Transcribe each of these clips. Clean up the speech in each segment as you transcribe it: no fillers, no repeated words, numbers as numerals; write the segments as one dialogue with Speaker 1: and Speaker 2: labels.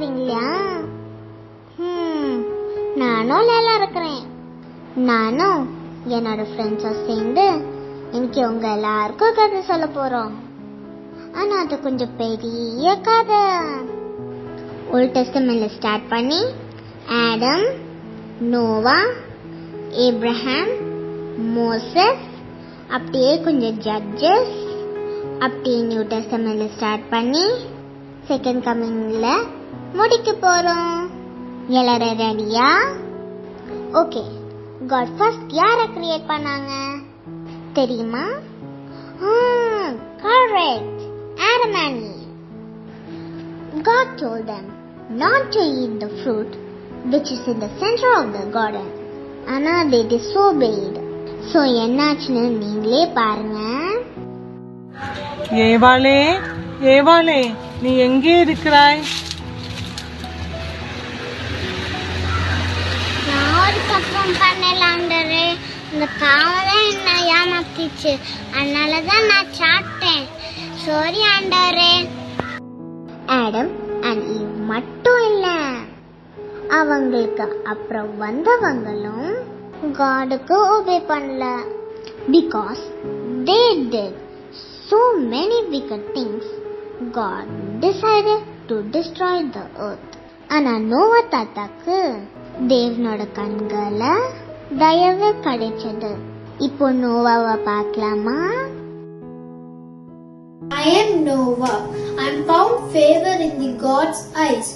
Speaker 1: இருக்கிறீங்களா? நானும் நல்லா இருக்கிறேன். நானும் என்னோட ஃப்ரெண்ட்ஸும் சேர்ந்து இன்னைக்கு உங்க எல்லாருக்கும் கதை சொல்ல போறோம். ஆனா அது கொஞ்சம் பெரிய கதை. ஓல்ட் டெஸ்டமெண்ட்ல ஸ்டார்ட் பண்ணி ஆடம், நோவா, ஏப்ரஹாம், மோசஸ், அப்படியே கொஞ்சம் ஜட்ஜஸ், அப்படியே நியூ டெஸ்டமெண்ட்ல ஸ்டார்ட் பண்ணி செகண்ட் கமிங்ல முடிக்க போறோம். எல்லாரும் ரெடியா? ஓகே. God first யாரை கிரியேட் பண்ணாங்க தெரியுமா? Correct, Adam and Eve. God told them not to eat the fruit which is in the center of the garden. ஆனா they disobeyed. So என்னாச்சுன்னு நீங்களே பாருங்க.
Speaker 2: ஏவாளே, ஏவாளே, நீ எங்கே இருக்கிறாய்?
Speaker 1: நான் ஒரு தப்பும் பண்ணலாண்டரே. இந்த காவதான் என்ன ஏமாத்திச்சு. அதனாலதான் நான் சாப்பிட்டேன். சாரி ஆண்டவரே. ஆடம் அண்ட் ஈவ் மட்டும் இல்ல, அவங்களுக்கு அப்புறம் வந்தவங்களும் காடுக்கு ஒபே பண்ணல. Because they did so many wicked things, God decided to destroy the earth. ஆனா நோவா தாத்தாக்கு தேவனோட கண்கள தயவு கிடைச்சது. இப்போ நோவாவை பார்க்கலாமா?
Speaker 3: I am Noah. I am found favor in the God's eyes.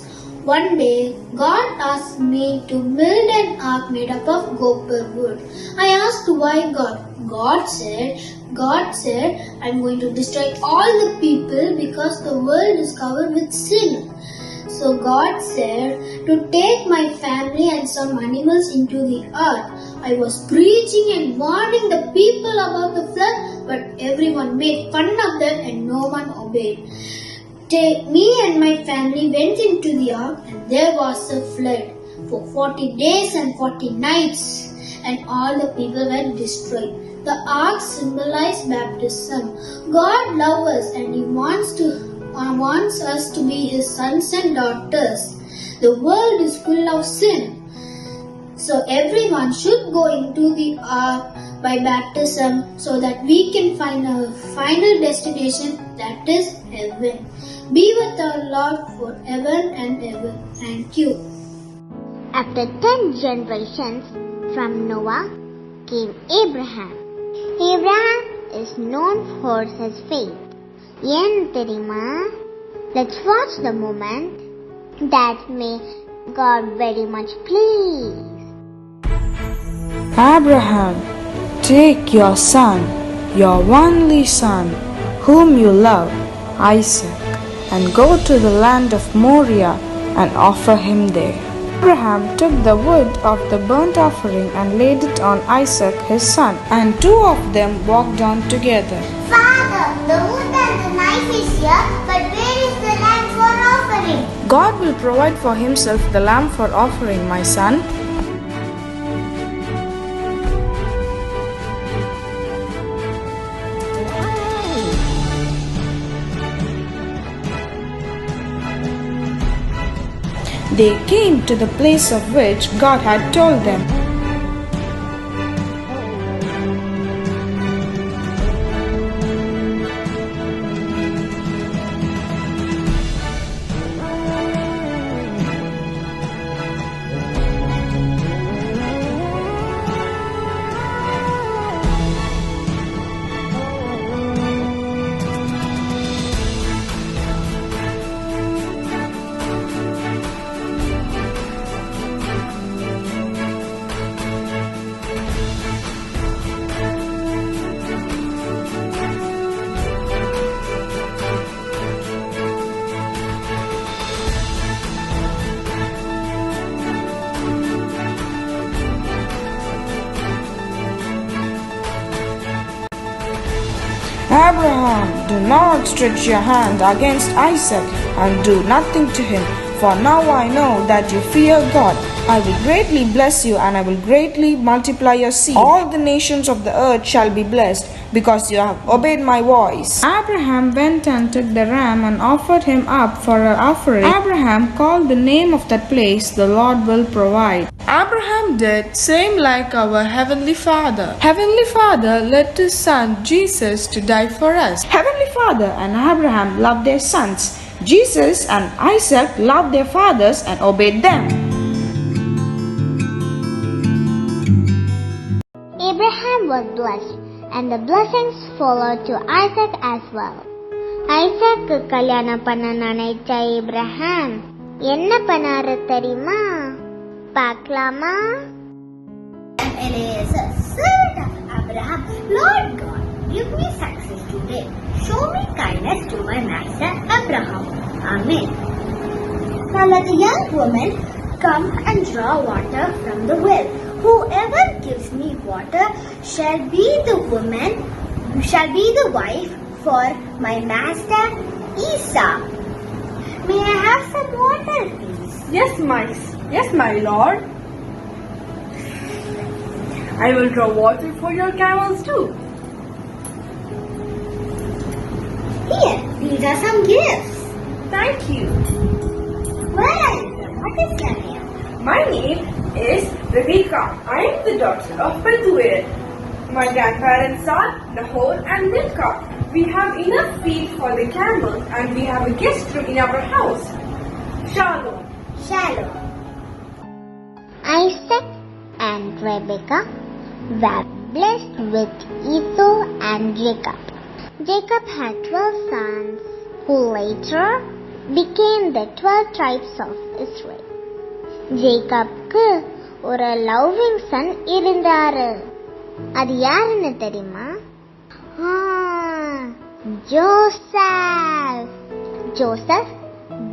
Speaker 3: One day, God asked me to build an ark made up of gopher wood. I asked why God. God said, I'm going to destroy all the people because the world is covered with sin. So God said to take my family and some animals into the ark. I was preaching and warning the people about the flood, but everyone made fun of them and no one obeyed. Me and my family went into the ark and there was a flood for 40 days and 40 nights, and all the people were destroyed. The ark symbolized baptism. God loves us and He wants us to be His sons and daughters. The world is full of sin. So everyone should go into the ark by baptism so that we can find a final destination, that is heaven. Be with our Lord forever and ever. Thank you.
Speaker 1: After 10 generations from Noah came Abraham. Abraham is known for his faith. ஏன் தெரியுமா? Let's watch the moment that made God very much pleased.
Speaker 4: Abraham, take your son, your only son, whom you love, Isaac, and go to the land of Moriah and offer him there. Abraham took the wood of the burnt offering and laid it on Isaac his son, and two of them walked on together.
Speaker 1: Father, the wood and the knife is here, but where is the lamb for offering?
Speaker 4: God will provide for himself the lamb for offering, my son. They came to the place of which God had told them. Abraham, do not stretch your hand against Isaac and do nothing to him, for now I know that you fear God. I will greatly bless you and I will greatly multiply your seed. All the nations of the earth shall be blessed because you have obeyed my voice. Abraham went and took the ram and offered him up for an offering. Abraham called the name of that place, the Lord will provide. Abraham did same like our Heavenly Father. Heavenly Father led his son Jesus to die for us. Heavenly Father and Abraham loved their sons. Jesus and Isaac loved their fathers and obeyed them.
Speaker 1: Abraham was blessed, and the blessings followed to Isaac as well. Isaac கல்யாணம் பண்ண நினைச்ச Abraham என்ன பண்ணாரு தெரியுமா? பார்க்கலாமா?
Speaker 3: Eliezer, servant of Abraham, Lord God, give me success today. Show me kindness to my master Abraham. Amen. Now let the young woman come and draw water from the well. Whoever gives me water shall be the wife for my master Esau. May I have some water, please?
Speaker 5: Yes, my lord. I will draw water for your camels too.
Speaker 3: Here, these are some gifts.
Speaker 5: Thank you.
Speaker 3: Well, what is your name?
Speaker 5: My name is Rebecca. I am the daughter of Bethuel. My grandparents are Nahor and Milcah. We have enough feed for the camels and we have a guest room in our house. Shalom.
Speaker 3: Shalom.
Speaker 1: Isaac and Rebekah were blessed with Esau and Jacob. Jacob had 12 sons who later became the 12 tribes of Israel. ஜேக்கப்க்கு ஒரு loving Sun இருந்தாரு. அது யாருன்னு தெரியுமா? Joseph. Joseph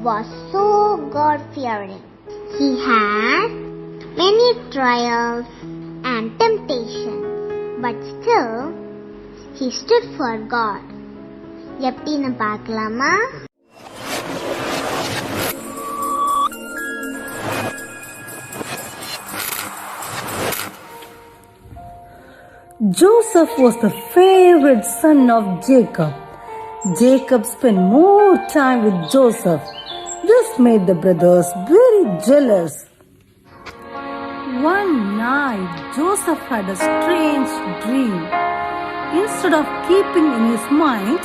Speaker 1: was so God-fearing. He had many trials and temptations, but still he stood for God. எப்படின்னு பார்க்கலாமா?
Speaker 6: Joseph was the favorite son of Jacob. Jacob spent more time with Joseph. This made the brothers very jealous. One night, Joseph had a strange dream. Instead of keeping in his mind,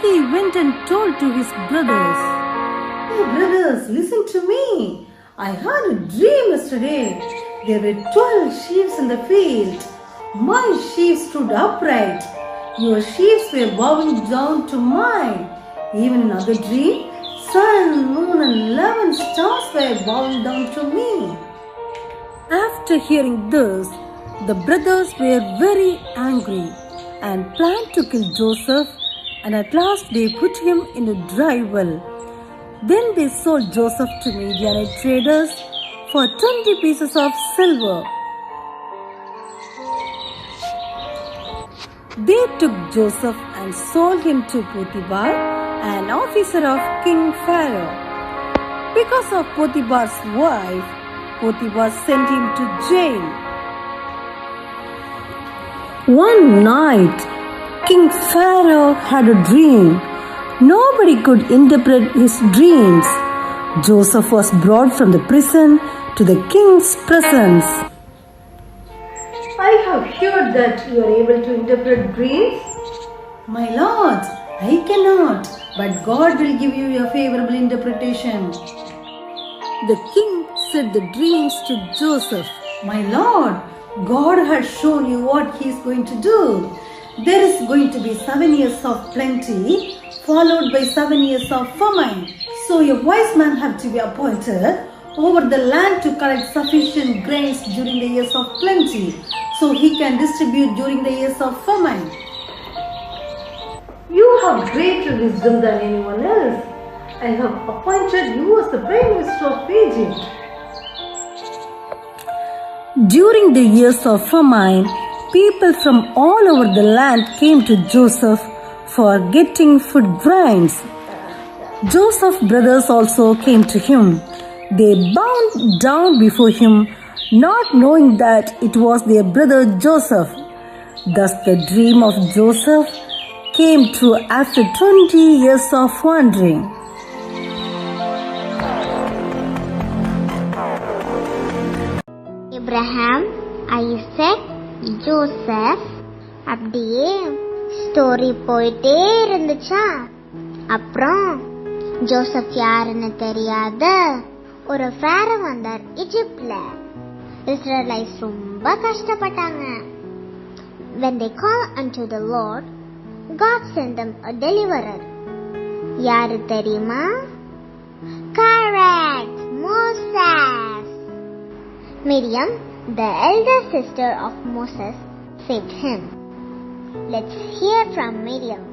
Speaker 6: he went and told to his brothers. "Hey brothers, listen to me. I had a dream yesterday. There were 12 sheep in the field. My sheep stood upright. Your sheep were bowing down to mine. Even in another dream, sun, moon and 11 stars were bowing down to me." After hearing this, the brothers were very angry and planned to kill Joseph, and at last they put him in a dry well. Then they sold Joseph to Midianite traders for 20 pieces of silver. They took Joseph and sold him to Potiphar, an officer of King Pharaoh. Because of Potiphar's wife, Potiphar sent him to jail. One night, King Pharaoh had a dream. Nobody could interpret his dreams. Joseph was brought from the prison to the king's presence. "I have heard that you are able to interpret dreams." "My lord, I cannot, but God will give you a favorable interpretation." The king said the dreams to Joseph. "My lord, God has shown you what he is going to do. There is going to be 7 years of plenty, followed by 7 years of famine. So a wise man have to be appointed over the land to collect sufficient grains during the years of plenty, so he can distribute during the years of famine. You have greater wisdom than anyone else. I have appointed you as the Prime Minister of Egypt." During the years of famine, people from all over the land came to Joseph for getting food grains. Joseph's brothers also came to him. They bowed down before him, not knowing that it was their brother Joseph. Thus, the dream of Joseph came true after 20 years of wandering.
Speaker 1: Abraham, Isaac, Joseph அப்படியே story போயிட்டே இருந்துச்சா. அப்புறம் Joseph யாருன்னு தெரியாத ஒரு Pharaoh வந்தார் இஜிப்ட்ல. Israelites ரொம்ப கஷ்டப்பட்டாங்க. When they call unto the Lord, God sent them a deliverer. யாரு தெரியுமா? Correct, Moses. Miriam, the elder sister of Moses, saved him. Let's hear from Miriam.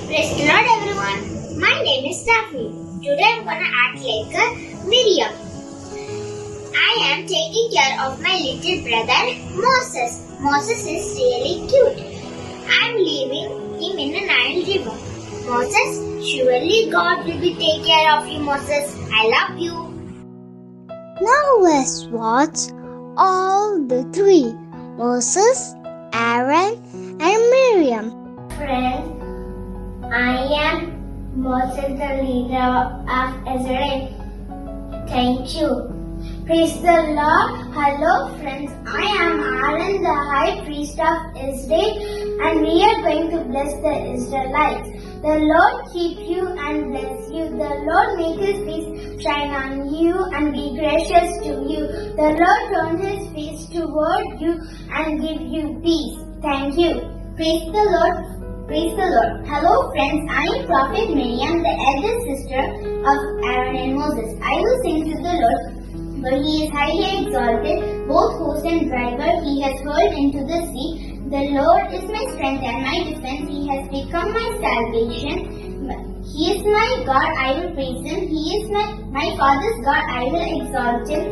Speaker 7: Praise the Lord, everyone. My name is Daphne. Today I'm gonna act like a Miriam. I am taking care of my little brother Moses. Moses is really cute. I'm leaving him in the Nile River. Moses, surely God will be take care of you, Moses. I love you.
Speaker 1: Now let's watch all the three, Moses, Aaron, and Miriam.
Speaker 7: Friends, I am Moses, the leader of Israel. Thank you. Praise the Lord. Hello friends, I am Aaron, the high priest of Israel, and we are going to bless the Israelites. The Lord keep you and bless you. The Lord make his face shine on you and be gracious to you. The Lord turn his face toward you and give you peace. Thank you. Praise the Lord. Praise the Lord. Hello friends, I am Prophet Miriam, the eldest sister of Aaron and Moses. I will sing to the Lord, for he is highly exalted, both host and driver he has hurled into the sea. The Lord is my strength and my defense, he has become my salvation. He is my God, I will praise him. He is my father's God, I will exalt him.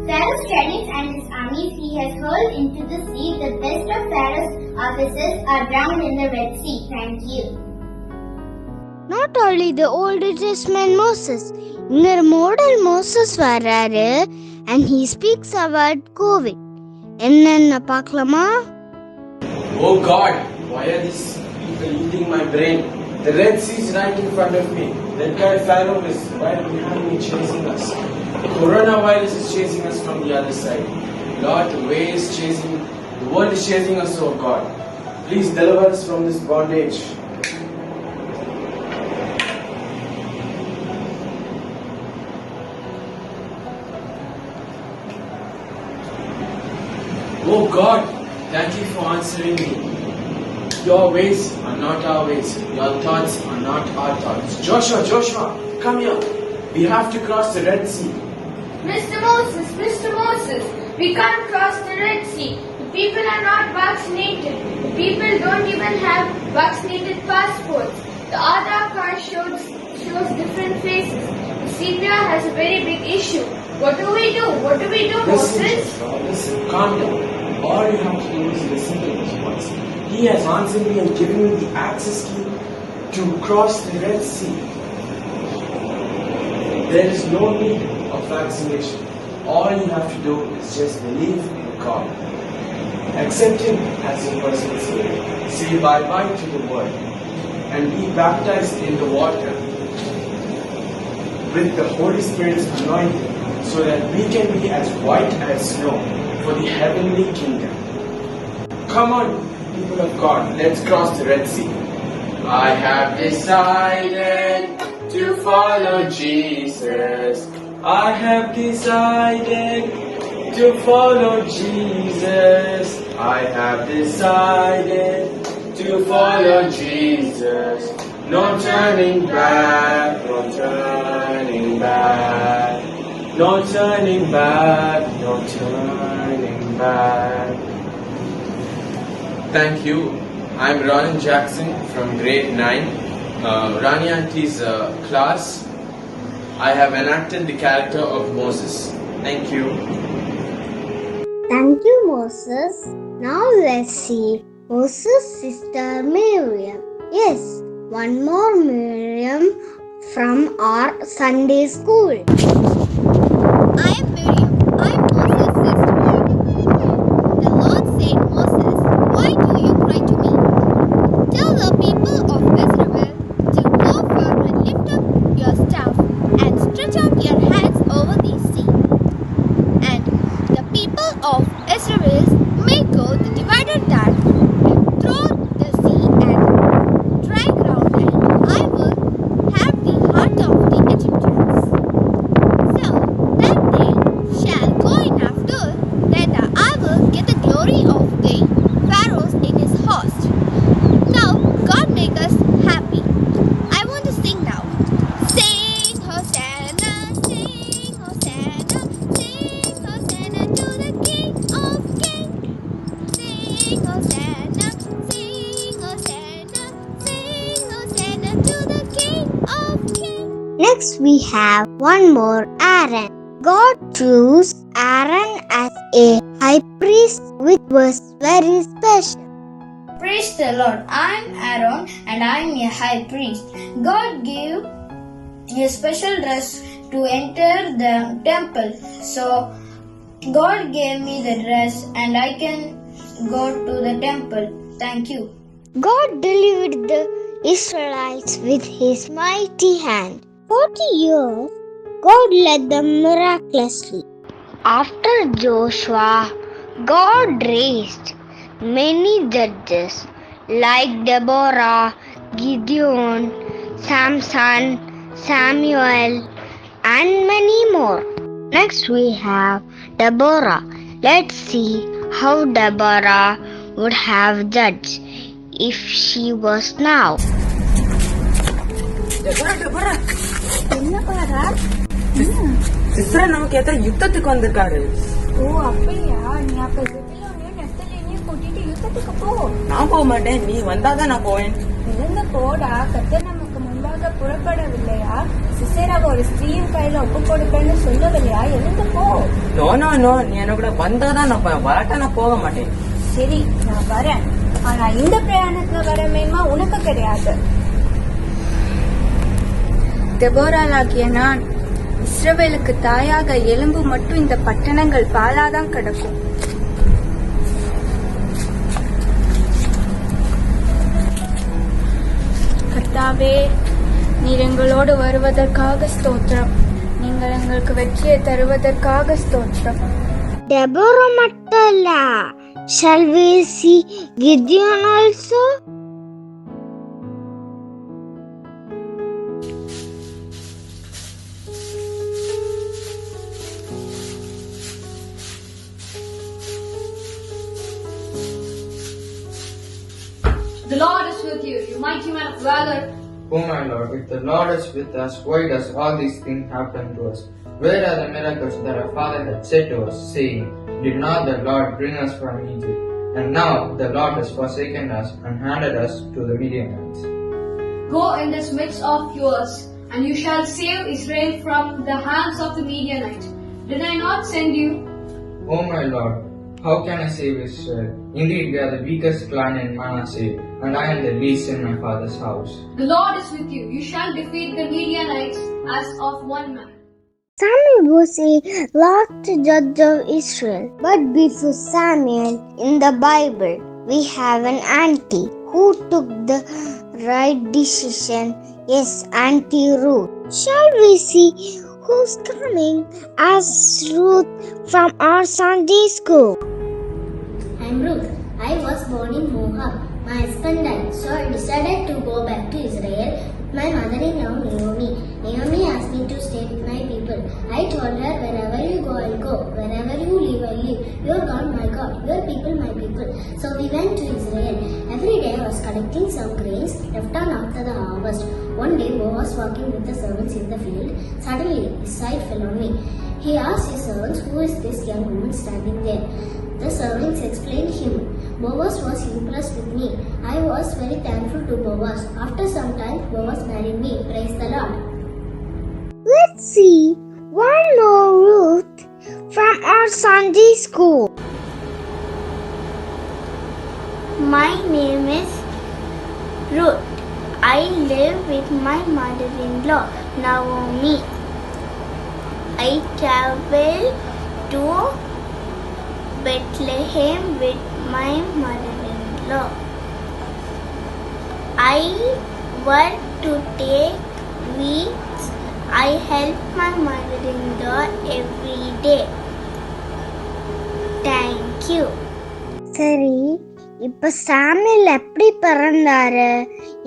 Speaker 7: Pharaoh's chariots and his armies he has hurled into the sea. The best of Pharaoh's officers are drowned in the Red Sea. Thank you.
Speaker 1: Not only the Old Testament Moses, இன்னொரு model Moses வராரு and he speaks about COVID. என்னன்னு பார்க்கலாமா?
Speaker 8: Oh God, why are these people eating my brain? The Red Sea is right in front of me. That guy Pharaoh is right behind me chasing us. Coronavirus is chasing us from the other side. Lord, the world is chasing us, oh God. Please deliver us from this bondage. Oh God, thank you for answering me. Your ways are not our ways. Your thoughts are not our thoughts. Joshua, come here. We have to cross the Red Sea.
Speaker 5: Mr. Moses, we can't cross the Red Sea. The people are not vaccinated. The people don't even have vaccinated passports. The Aadhaar card shows different faces. The CPR has a very big issue. What do we do, Moses?
Speaker 8: Listen, calm down. All you have to do is listen to his voice. He has answered me and given me the access key to cross the Red Sea. There is no need of vaccination. All you have to do is just believe in God. Accept Him as your personal Savior. Say bye-bye to the world and be baptized in the water with the Holy Spirit's anointing so that we can be as white as snow for the heavenly kingdom. Come on, people of God, let's cross the Red Sea. I have decided to follow Jesus. I have decided to follow Jesus. I have decided to follow Jesus. No turning back, no turning back. No turning back, no turning back. Thank you. I'm Ronan Jackson from grade 9. Rani Auntie's class. I have enacted the character of Moses. Thank you.
Speaker 1: Thank you, Moses. Now let's see Moses' sister Miriam. Yes, one more Miriam from our Sunday school.
Speaker 9: I am Miriam. I am Moses' sister. The Lord said, Moses, why do you
Speaker 1: Next we have one more Aaron. God chose Aaron as a high priest, which was very special.
Speaker 3: Praise the Lord. I'm Aaron and I'm a high priest. God gave a special dress to enter the temple. So God gave me the dress and I can go to the temple. Thank you.
Speaker 1: God delivered the Israelites with his mighty hand. 40 years, God led them miraculously. After Joshua, God raised many judges like Deborah, Gideon, Samson, Samuel, and many more. Next we have Deborah. Let's see how Deborah would have judged if she was now.
Speaker 2: Sisra நமக்கு ஏதோ யுத்தத்துக்கு வந்திருக்காரு.
Speaker 4: ஓ அப்படியா? நீ அப்ப ஜெபிலோனையும் நெப்தலியையும் கூட்டிட்டு யுத்தத்துக்கு போ.
Speaker 2: நான் போக மாட்டேன், நீ வந்தாதான் நான் போவேன்.
Speaker 4: எழுந்து போடா, கர்த்தர் நமக்கு முன்பாக புறப்படவில்லையா? சிசேராவை ஒரு ஸ்திரீயின் கையில ஒப்பு கொடுப்பேன்னு சொல்லவில்லையா? எழுந்து போ.
Speaker 2: நோ நோ நோ, நீ என்ன கூட வந்தாதான் நான் போவேன், வராட்டா நான் போக மாட்டேன்.
Speaker 4: சரி, நான் வரேன். ஆனா இந்த பிரயாணத்துல வர மேன்மா உனக்கு கிடையாது. தெபோராளாகிய நான் இஸ்ரவேலுக்கு தாயாக எலும்பு மட்டும் இந்த பட்டணங்கள் பாலாதான் கிடக்கும். கர்த்தாவே, நீர் எங்களோடு வருவதற்காக ஸ்தோத்திரம். நீங்கள் எங்களுக்கு வெற்றியை தருவதற்காக ஸ்தோத்திரம்.
Speaker 1: Deborah மட்டும் இல்ல. Shall we see Gideon also?
Speaker 10: The Lord is with you, you mighty man of valor.
Speaker 11: O my Lord, if the Lord is with us, why does all these things happen to us? Where are the miracles that our father had said to us, saying, did not the Lord bring us from Egypt? And now the Lord has forsaken us and handed us to the Midianites.
Speaker 10: Go in this midst of yours, and you shall save Israel from the hands of the Midianites. Did I not send you?
Speaker 11: O my Lord, how can I save Israel? Indeed, we are the weakest clan in Manasseh, and I am the least in my father's house.
Speaker 10: The Lord is with you. You shall defeat the Midianites as of one man.
Speaker 1: Samuel was a last judge of Israel. But before Samuel in the Bible, we have an auntie who took the right decision. Yes, Auntie Ruth. Shall we see who's coming as Ruth from our Sunday school?
Speaker 7: I'm Ruth. I was born in Moab. My husband died, so I decided to go back to Israel with my mother-in-law Naomi. Naomi asked me to stay with my people. I told her, wherever you go, I'll go. Wherever you live, I'll live. Your God, my God. Your people, my people. So we went to Israel. Every day I was collecting some grains left on after the harvest. One day Boaz was walking with the servants in the field. Suddenly his sight fell on me. He asked his servants, who is this young woman standing there? The servants explained him. Boaz was impressed with me. I was very thankful to Boaz. After some time, Boaz married me. Praise the Lord.
Speaker 1: Let's see one more Ruth from our Sunday school.
Speaker 7: My name is Ruth. I live with my mother-in-law, Naomi. I travel to Bethlehem with my mother-in-law. I work to take weeks. I help my mother-in-law every day. Thank you.
Speaker 1: சரி, இப்ப Samuel எப்படி பிறந்தாரு,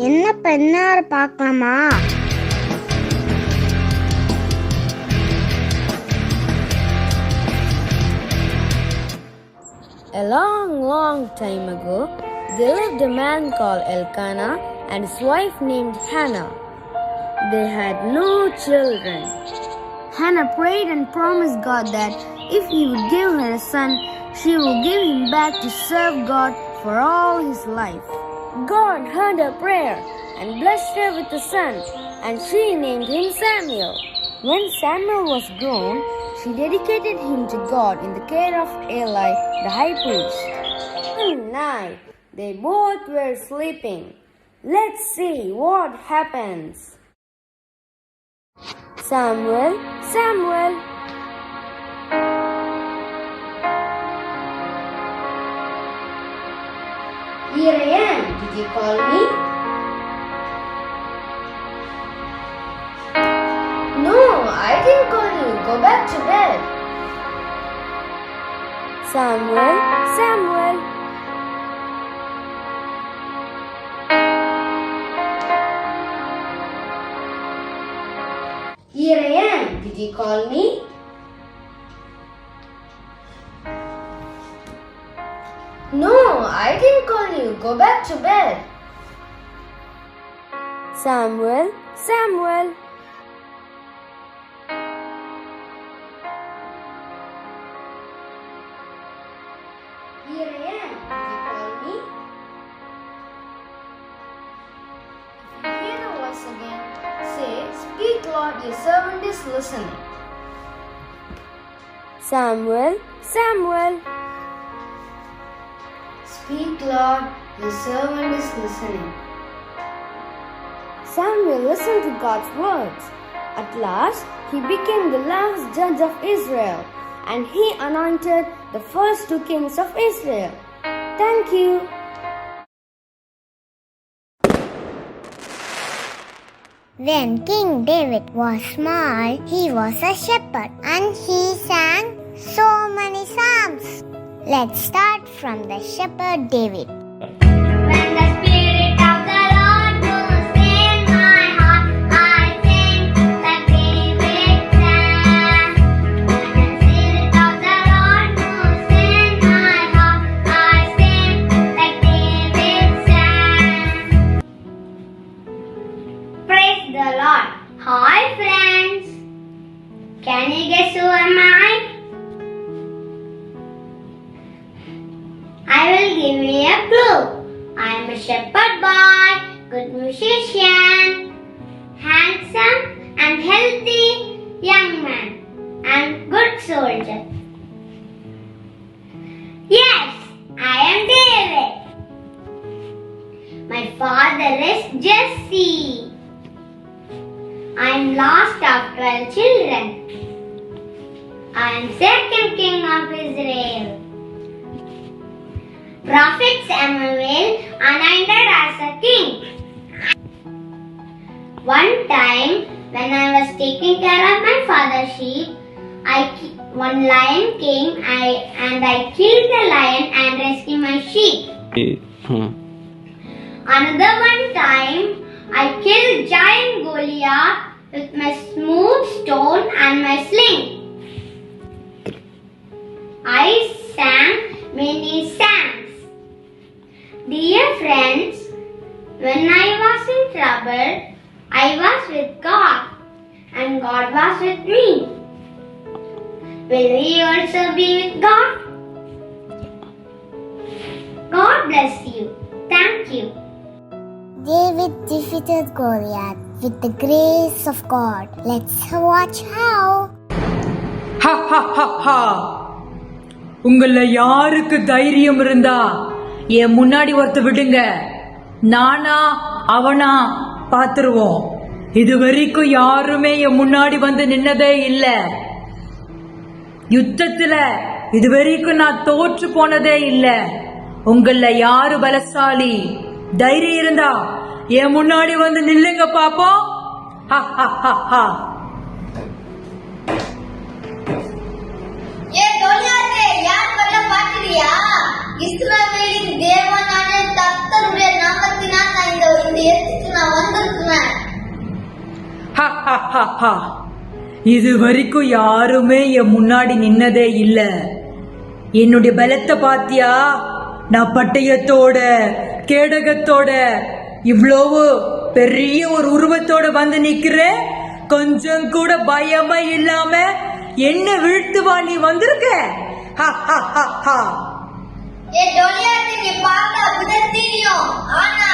Speaker 1: என்ன பண்ணாரு பார்க்கலாமா?
Speaker 12: A long time ago, there lived a man called Elkanah and his wife named Hannah. They had no children. Hannah prayed and promised God that if he would give her a son, she will give him back to serve God for all his life. God heard her prayer and blessed her with a son, and she named him Samuel. When Samuel was grown, she dedicated him to God in the care of Eli, the high priest. One night, they both were sleeping. Let's see what happens. Samuel, Samuel. Here I am. Did you call me? No, I didn't call you. Go back to bed. Samuel, Samuel. Here I am. Did you call me? No, I didn't call you. Go back to bed. Samuel, Samuel. Here I am. Did you call me? If you hear the voice again, say, "Speak, Lord, your servant is listening." Samuel, Samuel. Speak, Lord, your servant is listening. Samuel listened to God's words. At last, he became the last judge of Israel, and he anointed the first 2 kings of Israel. Thank you.
Speaker 1: When King David was small, he was a shepherd and he sang so many psalms. Let's start from the shepherd David.
Speaker 7: When the Spirit of the Lord moves in my heart, I sing like David sang. When the Spirit of the Lord moves in my heart, I sing like David sang. Praise the Lord. Hi friends. Can you guess who am I? I will give you a clue. I am a shepherd boy, good musician, handsome and healthy young man, and good soldier. Yes, I am David. My father is Jesse. I am last of 12 children. I am second king of Israel. Prophet Samuel anointed as a king. One time, when I was taking care of my father's sheep, one lion came and I killed the lion and rescued my sheep. Another one time, I killed giant Goliath with my smooth stone and my sling. I sang many psalms. Dear friends, when I was in trouble, I was with God and God was with me. Will we also be with God? God bless you. Thank you.
Speaker 1: David defeated Goliath with the grace of God. Let's watch how.
Speaker 13: Ha ha ha ha! உங்கள யாருக்கு தைரியம் இருந்தா என் முன்னாடி ஒருத்த விடுங்க, நானா அவனா பாத்துருவோம். இது வரைக்கும் யாருமே என் முன்னாடி வந்து நின்னதே இல்ல. யுத்தத்துல இது வரைக்கும் நான் தோற்று போனதே இல்ல. உங்கள யாரு பலசாலி? தைரியம் இருந்தா என் முன்னாடி வந்து நில்லுங்க பாப்போம். ஹா ஹா ஹா ஹா!
Speaker 7: இஸ்ரவேலின் தேவனான கர்த்தருடைய நாமத்தினால் நான் இந்த இடத்துக்கு நான் வந்திருக்கிறேன்.
Speaker 13: இது வரைக்கும் யாருமே என் முன்னாடி நின்னதே இல்ல. என்னுடைய பலத்தை பாத்தியா? நான் பட்டயத்தோட கேடகத்தோட இவ்வளவு பெரிய ஒரு உருவத்தோட வந்து நிக்கிறேன். கொஞ்சம் கூட பயமா இல்லாம என்ன வீழ்த்துவா நீ வந்திருக்க?
Speaker 7: ஏ டோலியாத்து, நீ பார்த்தா அப்படிதான் தெரியும். ஆனா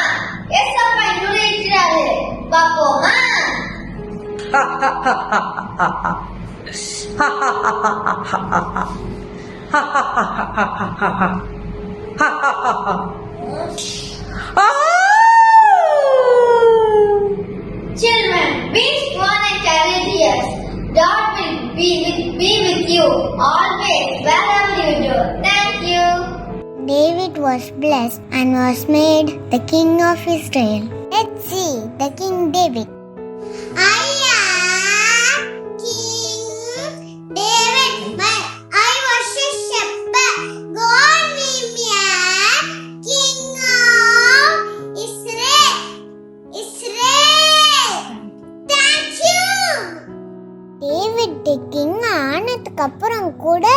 Speaker 7: ஏசப்பா இன்னும் இருக்கிறாரு. பாப்போமா? Children, be strong and courageous. God will be with you always, wherever you go. Thank you.
Speaker 1: David was blessed and was made the king of Israel. Let's see the King David. I am King David, but I was a shepherd. God made me a king of Israel. Thank you. David the king ஆனதுக்கு அப்புறம் கூட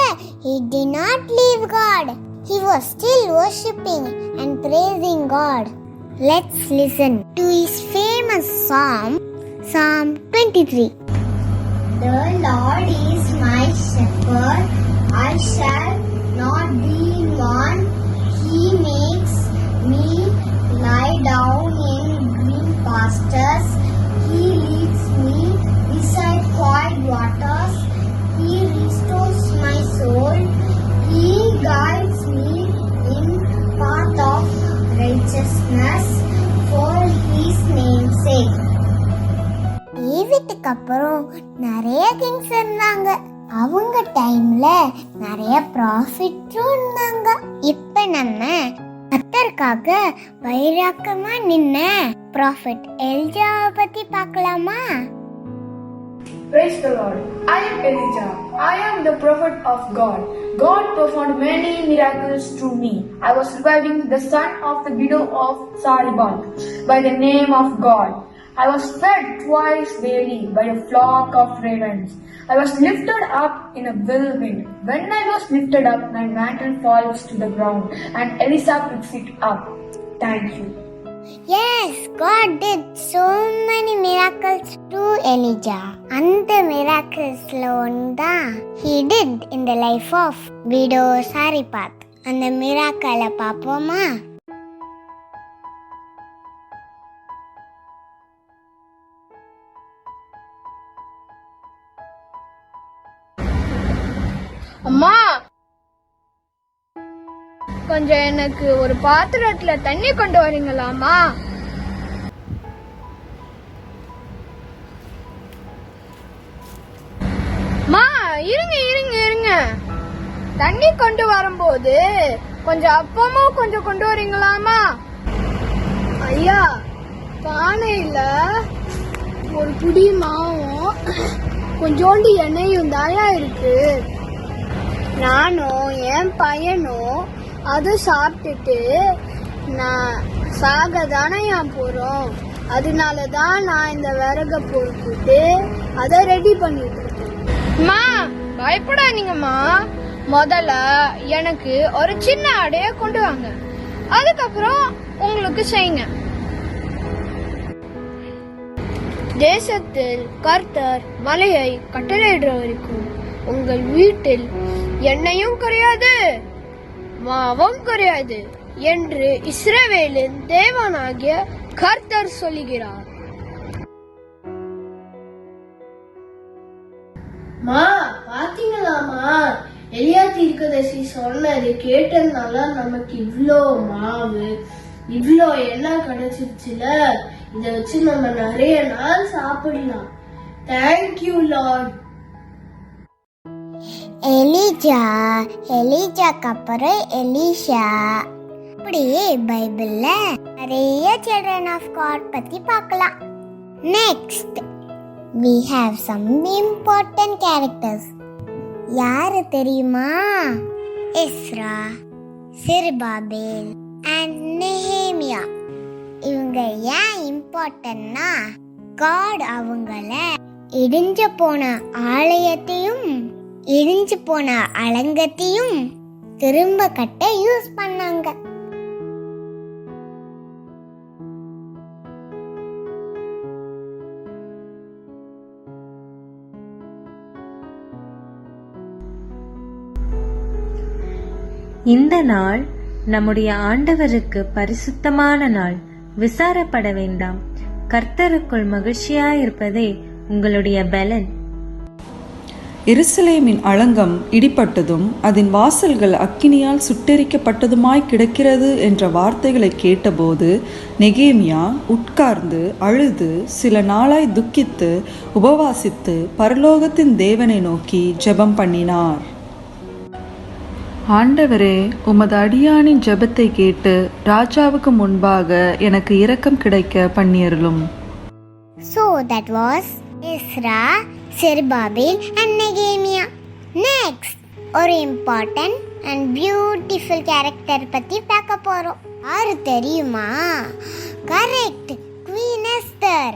Speaker 1: he did not leave God. He was still worshipping and praising God. Let's listen to his famous psalm, Psalm 23.
Speaker 7: The Lord is my shepherd, I shall not be in want. He makes me lie down in green pastures. He leads me beside quiet waters. He restores my soul. He guides me in path of righteousness for His name's sake.
Speaker 1: டேவிட்டுக்கு அப்புறம் நிறைய Kings இருந்தாங்க. அவங்க டைம்ல நிறைய ப்ராஃபிட்டும் இருந்தாங்க. இப்ப நம்ம கர்த்தருக்காக வைராக்கமா நின்ன ப்ராஃபிட் எலிஜாவை பத்தி பார்க்கலாமா?
Speaker 5: Praise the Lord. I am Elijah. I am the prophet of God. God performed many miracles through me. I was reviving the son of the widow of Saribon by the name of God. I was fed twice daily by a flock of ravens. I was lifted up in a whirlwind. When I was lifted up, my mantle falls to the ground, and Elisha picks it up. Thank you.
Speaker 1: Yes, God did so many miracles to Elijah. And the miracles he did in the life of widow Sariphat. And the miracle paapoma.
Speaker 10: அம்மா, கொஞ்சம் எனக்கு ஒரு பாத்திரத்துல தண்ணி கொண்டு வரீங்களாமா? மா, இருங்க. தண்ணி கொண்டு வரும்போது கொஞ்சம் அப்பமும் கொஞ்சம் கொண்டு வரீங்களாமா? ஐயா, பானையில ஒரு புடி மாவும் கொஞ்சோண்டு எண்ணெயும் தாயா இருக்கு. நானும் என் பையனும் அது சாப்பிட்டுட்டு நான் சாக தானே போறோம். அதனாலதான் நான் இந்த விறக பொறுத்துட்டு அதை ரெடி பண்ணிட்டு இருக்கேன். பயப்படாதீங்கம்மா. முதல்ல எனக்கு ஒரு சின்ன அடைய கொண்டு வாங்க, அதுக்கப்புறம் உங்களுக்கு செய்யுங்க. தேசத்தில் கர்த்தர் மலையை கட்டளையிடுற வரைக்கும் உங்கள் வீட்டில் எண்ணெயும் குறையாது, மாவும் குறையாது என்று இஸ்ரவேலின் தேவனாகிய கர்த்தர் சொல்லுகிறார்.
Speaker 3: பாத்தீங்களாமா, எலியா தீர்க்கதரிசி சொன்னது கேட்டதுனால நமக்கு இவ்ளோ மாவு இவ்ளோ எண்ணெய் கிடைச்சிருச்சுல. இத வச்சு நம்ம நிறைய நாள் சாப்பிடலாம். Thank you Lord.
Speaker 1: எலிஜாக்கு அப்புறம் எலிஷா. அப்படியே பைபிள்ல நிறைய children of God பத்தி பார்க்கலாம். Next we have some important characters. யாரு தெரியுமா? Ezra, Zerubbabel and Nehemiah. இவங்க ஏன் இம்பார்ட்டன்ட்னா, God அவங்கள இடிஞ்சு போன ஆலயத்தையும் இடிஞ்சு போன அலங்கத்தையும் திரும்ப கட்ட யூஸ் பண்ணாங்க.
Speaker 14: இந்த நாள் நம்முடைய ஆண்டவருக்கு பரிசுத்தமான நாள். விசாரப்பட வேண்டாம். கர்த்தருக்குள் மகிழ்ச்சியாயிருப்பதே உங்களுடைய பலன்.
Speaker 4: எருசலேமின் அலங்கம் இடிப்பட்டதும் அதன் வாசல்கள் அக்கினியால் சுட்டெரிக்கப்பட்டதுமாய் கிடக்கிறது என்ற வார்த்தைகளை கேட்டபோது நெகேமியா உட்கார்ந்து அழுது சில நாளாய் துக்கித்து உபவாசித்து பரலோகத்தின் தேவனை நோக்கி ஜெபம் பண்ணினார். ஆண்டவரே, உமது அடியானின் ஜெபத்தை கேட்டு ராஜாவுக்கு முன்பாக எனக்கு இரக்கம் கிடைக்க பண்ணியருளும்.
Speaker 1: So that was Ezra, Zerubbabel and Nehemiah. Next, ஒரு important and beautiful character பத்தி பார்க்க போறோம். யாரு தெரியுமா? Correct, Queen Esther.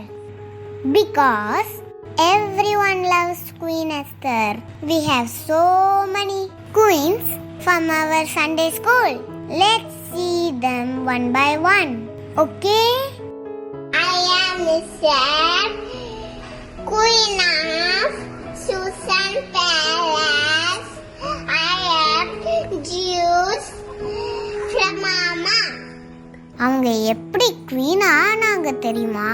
Speaker 1: Because everyone loves Queen Esther. We have so many queens from our Sunday school. Let's see them one by one. Okay? I am Esther, Queen of Susan Palace. I am Jews from Mama. அவங்க எப்படி queen ஆனாங்க தெரியுமா?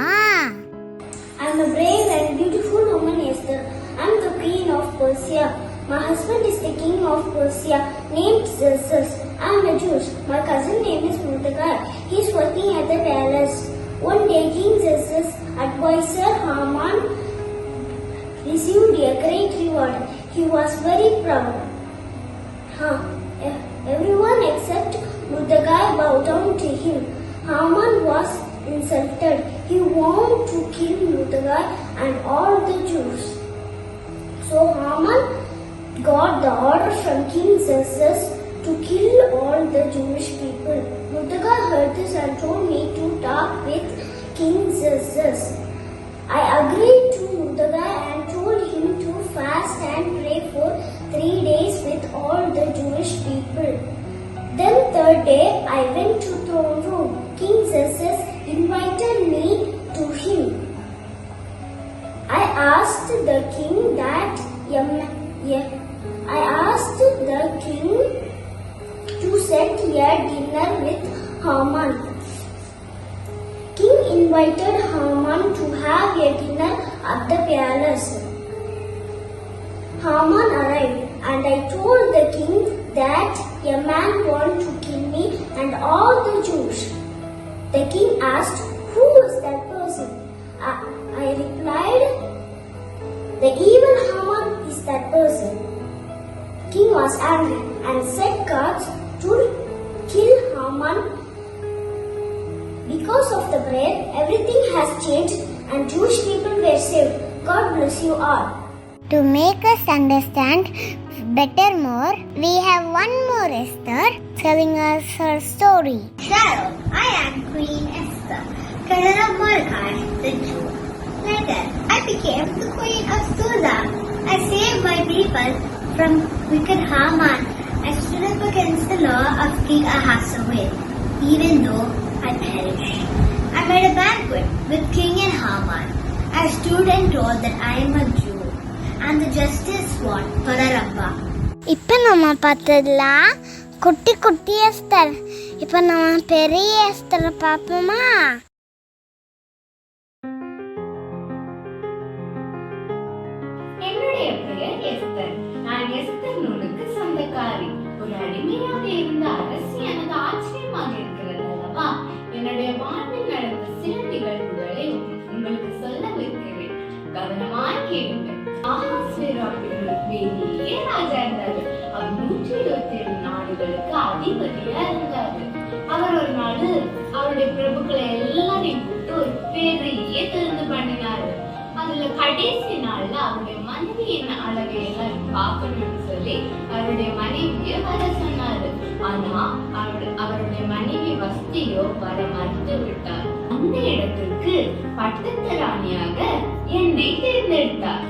Speaker 7: I am a brave and beautiful woman, Esther. I am the queen of Persia. My husband is the king of Persia, named Xerxes. I am a Jew. My cousin name is Mordecai. He is working at the palace. One day, King Xerxes' advisor Haman received a great reward. He was very proud. Everyone except Mordecai bowed down to him. Haman was insulted. He wanted to kill Mordecai and all the Jews. So Haman got the order from King Xerxes to kill all the Jewish people. Mordecai heard this and told me to talk with King Xerxes. I agreed to Mordecai and told him to fast and pray for 3 days with all the Jewish people. Then third day I went to throne room. King Xerxes invited me to him. I asked the king to set a dinner with Haman. King invited Haman to have a dinner at the palace. Haman arrived and I told the king that a man wanted to kill me and all the Jews. The king asked, "Who was that person?" I replied, "The evil Haman is that person." King was angry and set guards to kill Haman. Because of the prayer, everything has changed and Jewish people were saved. God bless you all.
Speaker 1: To make us understand better more, we have one more Esther telling us her story.
Speaker 7: Hello, I am Queen Esther, cousin of Mordecai the Jew. Later, I became the Queen of Susa. I saved my people from wicked Haman. I stood up against the law of King Ahasuerus, even though I perished. I made a banquet with King and Haman. I stood and told that I am a Jew, and the justice won for Arabba.
Speaker 1: இப்போ நம்ம பார்த்ததுலாம் குட்டி குட்டி Esther. இப்போ நம்ம பெரிய எஸ்தரை பார்ப்போமா?
Speaker 15: என்னுடைய பெயர் எஸ்தர். நான் எஸ்தர் நூலுக்கு சொந்தக்காரி. ஒரு அடிமையாக இருந்த அரசு எனக்கு ஆச்சரியமாக இருக்கிறது அல்லவா? என்னுடைய வாழ்வில் நடந்த சில நிகழ்வுகளை உங்களுக்கு சொல்லவிருக்கிறேன். கவனமாய் கேளுங்கள். பெரிய ராஜா இருந்தாரு. அவர் 127 நாடுகளுக்கு அதிபதியா இருந்தாரு. அவர் ஒரு நாள் அவருடைய பிரபுக்களை எல்லாரையும் கூப்பிட்டு ஒரு பெரிய விருந்து பண்ணினாரு. அதுல கடைசி நாள்ல அவருடைய மனைவியின் அழகை எல்லாம் பார்க்கணும்னு சொல்லி அவருடைய மனைவிய வர சொன்னாரு. ஆனா அவருடைய மனைவி வஸ்தியோ வர மறுத்து விட்டார். அந்த இடத்திற்கு பட்டத்து ராணியாக என்னை தேர்ந்தெடுத்தார்.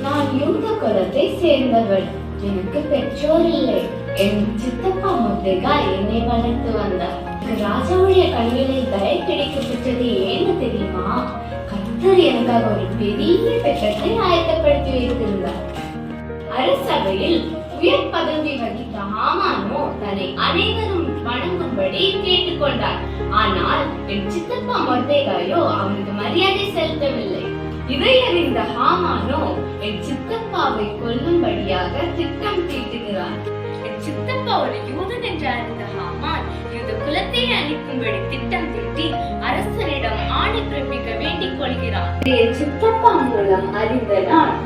Speaker 15: நான் யூத குலத்தை சேர்ந்தவள். எனக்கு பெற்றோர் இல்லை. என் சித்தப்பா முத்தைகா என்னை வளர்த்து வந்தார். ராஜாவுடைய கல்வியிலே தயை கிடைக்கப்பட்டது ஏன்னு தெரியுமா? கர்த்தர் எனக்காக ஒரு பெரிய திட்டத்தை ஆயத்தப்படுத்தி வைத்திருந்தார். அரசவையில் உயர் பதவி வகித்த ஹாமானோ தன்னை அனைவரும் வணங்கும்படி கேட்டுக்கொண்டார். ஆனால் என் சித்தப்பா மொர்தெகாயோ அவனுக்கு மரியாதை செலுத்தவில்லை. இதை அறிந்த ஹாமானோ என் சித்தப்பாவை கொல்லும்படியாக திட்டம் தீட்டுகிறார். என் சித்தப்பா ஒரு யூதன் என்று அறிந்த ஹாமான் யூத குலத்தை அழிக்கும்படி திட்டம் தீட்டி அரசனிடம் ஆணை பிறப்பிக்க வேண்டிக் கொள்கிறார். என் சித்தப்பா மூலம் அறிந்த நான்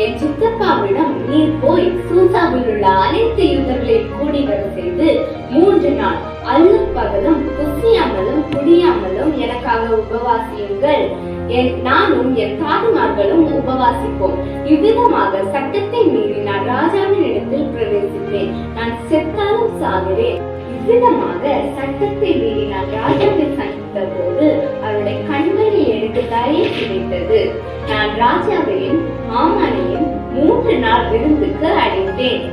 Speaker 15: என் சித்தப்பாவிடம் நீர் போய் சூசாவில் உள்ள அனைத்து யூதர்களை கூடி வர செய்து 3 நாள் அல்லும் பகலும் குசியாமலும் குடியாமலும் எனக்காக உபவாசியுங்கள். நானும் என் தாய்மார்களும் உபவாசிப்போம். இவ்விதமாக சட்டத்தை மீறி நான் ராஜாவின் இடத்தில் பிரவேசித்தேன். நான் செத்தாலும் சாகிறேன். இவ்விதமாக சட்டத்தை மீறி நான் ராஜாவை சந்தித்த போது அவருடைய கண்களில் எனக்கு தயை கிடைத்தது. நான் ராஜாவையும் ஹாமானையும் 3 நாள் விருந்துக்கு அழைத்தேன்.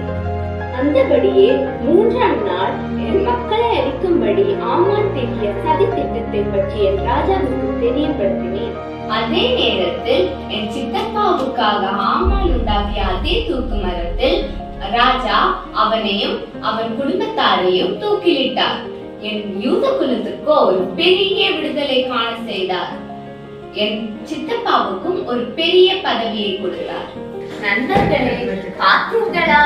Speaker 15: அந்தபடியே 3ஆம் நாள் என் மக்களை அழிக்கும்படி ஆமான் தீட்டிய சதி திட்டத்தை பற்றி என் ராஜாவுக்கு தெரியப்படுத்தினேன். அதே நேரத்தில் என் சித்தப்பாவுக்காக ஆமான் உண்டாக்கிய அதே தூக்கு மரத்தில் ராஜா அவனையும் அவன் குடும்பத்தாரையும் தூக்கிலிட்டார். என் யூத குலத்துக்கோ ஒரு பெரிய விடுதலை காண செய்தார். என் சித்தப்பாவுக்கும் ஒரு பெரிய பதவியை கொடுத்தார். நண்பர்களே, பார்த்தீர்களா?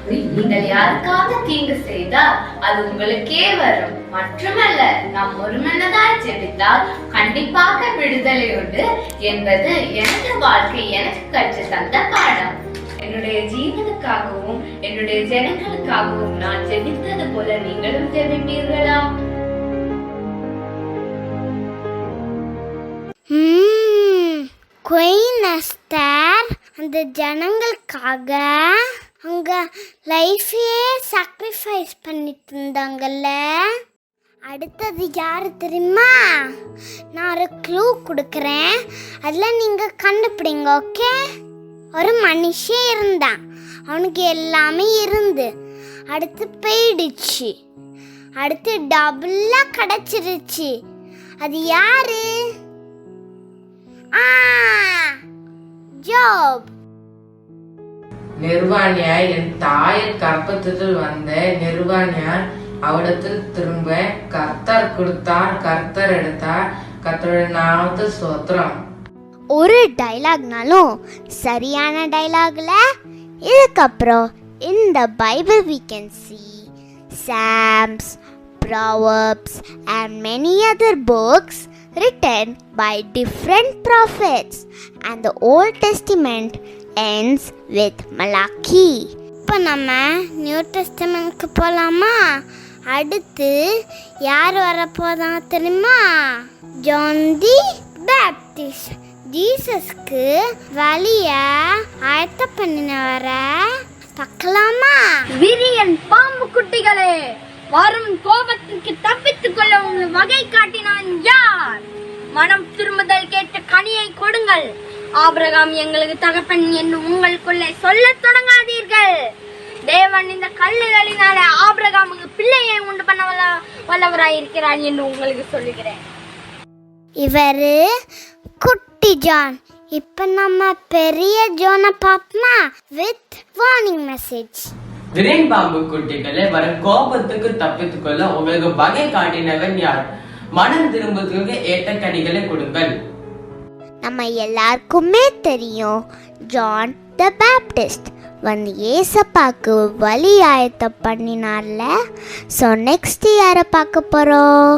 Speaker 15: நீங்கள் யாருக்காவது தீங்கு செய்தால் அது உங்களுக்கே வரும். மட்டுமல்ல, நாம் ஒரு மனதாய் ஜெபித்தால் கண்டிப்பாக விடுதலை உண்டு என்பது எனது வாழ்க்கை எனக்கு கற்று தந்த பாடம். என்னுடைய ஜீவனுக்காகவும் என்னுடைய ஜனங்களுக்காகவும் நான் ஜெபித்தது போல நீங்களும் ஜெபிப்பீர்களா?
Speaker 1: குயின் எஸ்தர் அந்த ஜனங்களுக்காக அவங்க லைஃபையே சாக்ரிஃபைஸ் பண்ணிட்டு இருந்தாங்கல்ல. அடுத்தது யாரு தெரியுமா? நான் ஒரு க்ளூ கொடுக்குறேன், அதில் நீங்கள் கண்டுபிடிங்க. ஓகே? ஒரு மனுஷன் இருந்தான், அவனுக்கு எல்லாமே இருந்து அடுத்து போயிடுச்சு, அடுத்து டபுளாக கிடச்சிருச்சு. அது யாரு? ஜோப்.
Speaker 11: நிர்வாணியாய் என் தாயின் கற்பத்தில் வந்த நிர்வாணியார் அவடத்தில் திரும்ப கர்த்தர் கொடுத்தார், கர்த்தர் எடுத்தார், கர்த்தருடைய நாமத்து ஸ்தோத்திரம்.
Speaker 1: ஒரு டைலாக்னாலும் சரியான டைலாக்ல இதுக்கப்புறம் இந்த Bible we can see Psalms, Proverbs and many other books written by different prophets, and the Old Testament ends with Malachi. இப்போ நம்ம நியூ டெஸ்டமெண்ட்க்கு போகலாமா? அடுத்து யார் வரப்போதான் தெரியுமா? John the Baptist. ஜீசஸ்க்கு வழிய ஆயத்த பண்ணினவர பார்க்கலாமா?
Speaker 10: விரியன் பாம்பு குட்டிகளே, வரும் கோபத்துக்கு தப்பித்துக் கொள்ள உங்கள் வகை காட்டினவன் யார்? மனம் திரும்புதல் கேட்டு கனியை கொடுங்கள். ஆபிரகாம் எங்களுக்கு தகப்பன் என்று உங்களுக்குள்ளே சொல்ல தொடங்காதீர்கள். தேவன் இந்த கல்லுகளினால ஆபிரகாமுக்கு பிள்ளையை உண்டு பண்ண வல்லவராயிருக்கிறார் என்று உங்களுக்கு சொல்லுகிறேன்.
Speaker 1: இவரு குட்டி ஜான். இப்ப நம்ம பெரிய ஜானை பார்ப்போமா? With warning message.
Speaker 2: விரியன் பாம்பு குட்டிகளே, வரும் கோபத்துக்கு தப்பித்துக் கொள்ள உங்களுக்கு வகை காட்டினவன் யார்? மனம் திரும்புவதற்கு ஏற்ற கனிகளை கொடுங்கள்.
Speaker 1: நம்ம எல்லாருக்குமே தெரியும், ஜான் த பேப்டிஸ்ட் வந்து ஏசப்பாக்கு வழி ஆயத்தம் பண்ணினார்ல. ஸோ நெக்ஸ்ட் யாரை பார்க்க போறோம்?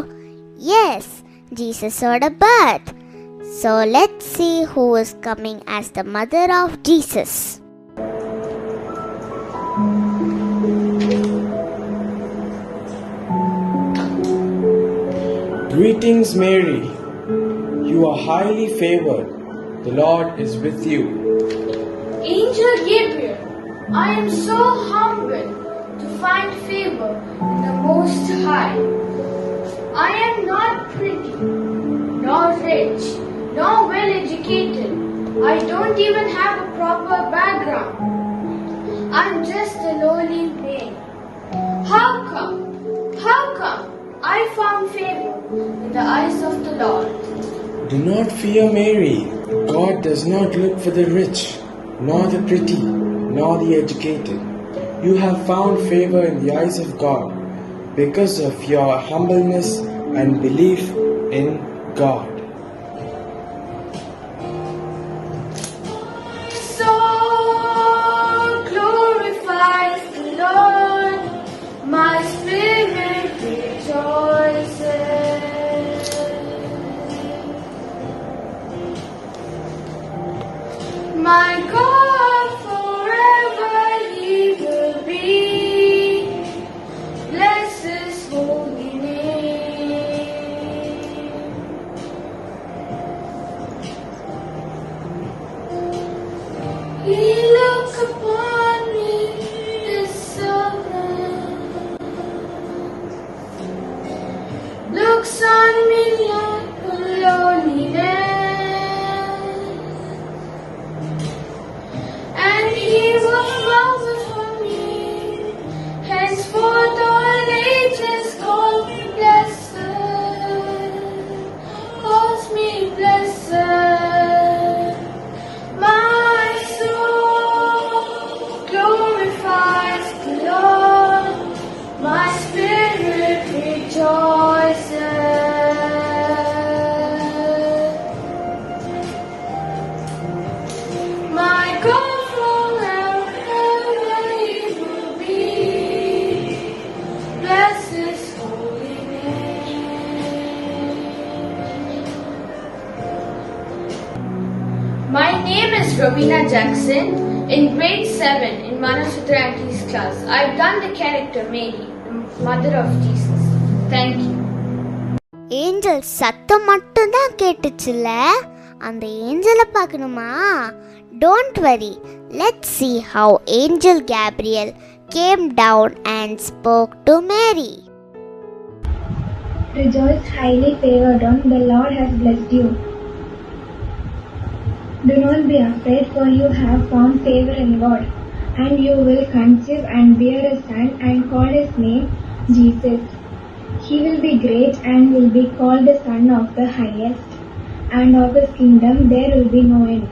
Speaker 1: எஸ், ஜீசஸோட birth. So let's see who is coming as the mother of Jesus.
Speaker 8: Greetings, Mary. You are highly favored. The Lord is with you.
Speaker 3: Angel Gabriel, I am so humbled to find favor in the Most High. I am not pretty, nor rich, nor well educated. I don't even have a proper background. I'm just a lowly man. How come I found favor in the eyes of the Lord?
Speaker 8: Do not fear, Mary. God does not look for the rich, nor the pretty, nor the educated. You have found favor in the eyes of God because of your humbleness and belief in God.
Speaker 16: Soul glorifies the Lord, my spirit rejoices. My God forever He will be. Bless His holy name. He looks upon me, His servant, looks on me like a lonely man, and He will provide for me. Henceforth all ages call me blessed, calls me blessed. My soul glorifies the Lord, my spirit rejoices. My God forever He will be. Bless His holy name. My name is Robina Jackson. In grade 7 in Manasutra Auntie's class, I've done the character Mary, the mother of Jesus. Thank you.
Speaker 1: Angel சத்தம் மட்டும்தான் கேட்டுச்சுல, அந்த ஏஞ்சலை பார்க்கணுமா? Don't worry, let's see how Angel Gabriel came down and spoke to Mary.
Speaker 17: Rejoice, highly favored one, the Lord has blessed you. Do not be afraid, for you have found favor in God, and you will conceive and bear a son, and call his name Jesus. He will be great and will be called the Son of the Highest, and of his kingdom there will be no end.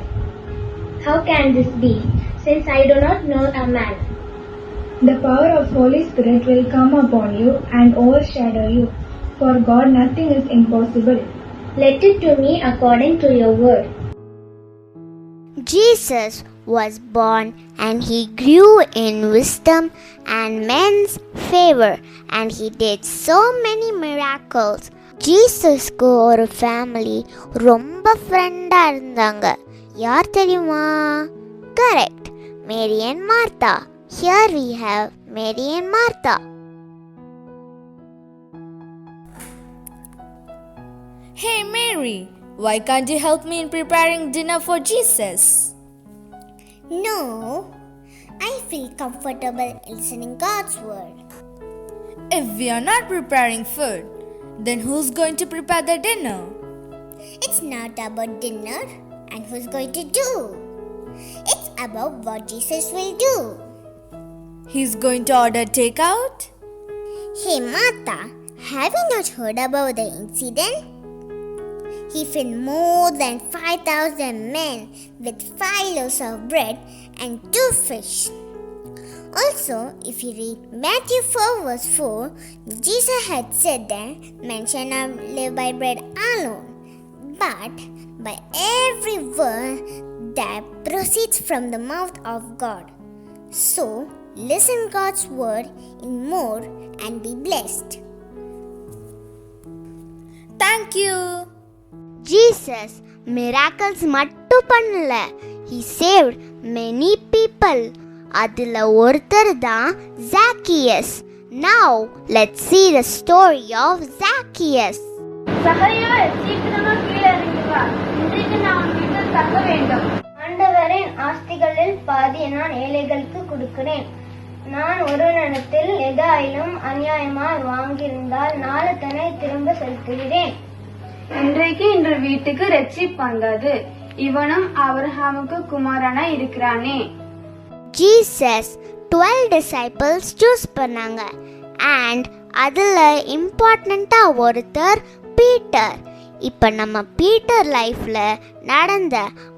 Speaker 7: How can this be, since I do not know a man?
Speaker 17: The power of Holy Spirit will come upon you and overshadow you. For God nothing is impossible.
Speaker 7: Let it to me according to your word.
Speaker 1: Jesus was born and he grew in wisdom and men's favor, and he did so many miracles. ஜீசஸ்க்கு ஒரு family ரொம்ப ஃப்ரெண்டாக இருந்தாங்க. யார் தெரியுமா? Correct, Mary and Martha. Here we have Mary and Martha.
Speaker 18: Hey Mary, why can't you help me in preparing dinner for Jesus?
Speaker 1: No, I feel comfortable listening God's word.
Speaker 18: If we are not preparing food, then who's going to prepare the dinner?
Speaker 1: It's not about dinner and who's going to do. It's about what Jesus will do.
Speaker 18: He's going to order takeout?
Speaker 1: Hey Martha, have you not heard about the incident? He fed more than 5,000 men with 5 loaves of bread and 2 fish. Also, if you read Matthew 4 verse 4, Jesus had said that men shall not live by bread alone, but by every word that proceeds from the mouth of God. So, listen God's word in more and be blessed.
Speaker 18: Thank you.
Speaker 1: Jesus miracles மட்டும் பண்ணல, he saved many people. அதுல ஒருத்தர் தான் Zacchaeus. Now let's see the story of Zacchaeus.
Speaker 7: சகையா, சீக்கிரமா கீழே இறங்கி வா. இன்றைக்கு நான் உன் வீட்டில் தங்க வேண்டும். ஆண்டவரின் ஆஸ்திகளில் பாதியை நான் ஏழைகளுக்கு கொடுக்கிறேன். நான் ஒருவனிடத்தில் எதாயிலும் அநியாயமாய் வாங்கியிருந்தால் 4 தனை திரும்ப செலுத்துகிறேன்.
Speaker 10: இன்று வீட்டுக்கு ரட்சிப்பு வந்தது. இவனும் ஆபிரகாமுக்கு குமாரனா இருக்கிறானே.
Speaker 1: Jesus 12 disciples choose பண்ணாங்க, and அதுல இம்பார்ட்டண்டா ஒருத்தர் பீட்டர். இப்ப நம்ம பீட்டர் லைஃப்ல நடந்த